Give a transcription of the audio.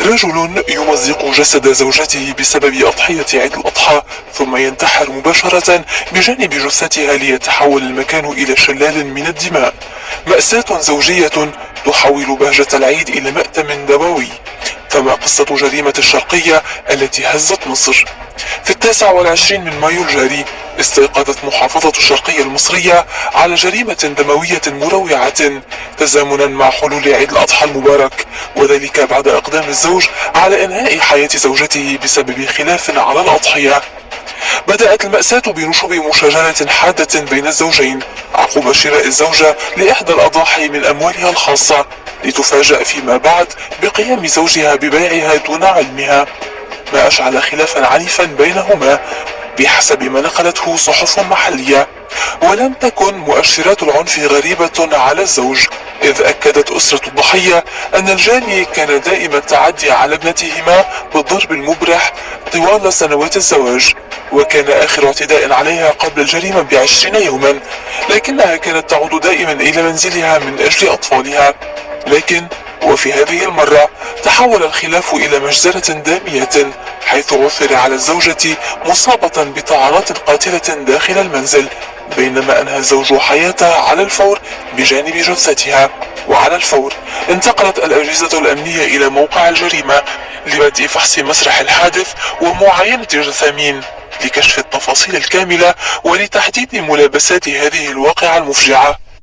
رجل يمزق جسد زوجته بسبب أضحية عيد الأضحى ثم ينتحر مباشرة بجانب جثتها ليتحول المكان إلى شلال من الدماء. مأساة زوجية تحول بهجة العيد إلى مأتم دموي. فما قصة جريمة الشرقية التي هزت مصر؟ في 29 من مايو الجاري استيقظت محافظة الشرقية المصرية على جريمة دموية مروعة تزامنا مع حلول عيد الأضحى المبارك، وذلك بعد إقدام الزوج على إنهاء حياة زوجته بسبب خلاف على الأضحية. بدأت المأساة بنشوب مشاجرة حادة بين الزوجين عقب شراء الزوجة لإحدى الأضاحي من أموالها الخاصة، لتفاجأ فيما بعد بقيام زوجها ببيعها دون علمها، ما أشعل خلافا عنيفا بينهما بحسب ما نقلته صحف محلية. ولم تكن مؤشرات العنف غريبة على الزوج، إذ أكدت أسرة الضحية أن الجاني كان دائم التعدي على ابنتهما بالضرب المبرح طوال سنوات الزواج، وكان آخر اعتداء عليها قبل الجريمة ب20 يوما، لكنها كانت تعود دائما إلى منزلها من أجل أطفالها. لكن وفي هذه المرة تحول الخلاف إلى مجزرة دامية، حيث عثر على الزوجة مصابة بطعنات قاتلة داخل المنزل، بينما أنهى الزوج حياته على الفور بجانب جثتها. وعلى الفور انتقلت الأجهزة الأمنية إلى موقع الجريمة لبدء فحص مسرح الحادث ومعاينة الجثامين لكشف التفاصيل الكاملة ولتحديد ملابسات هذه الواقعة المفجعة.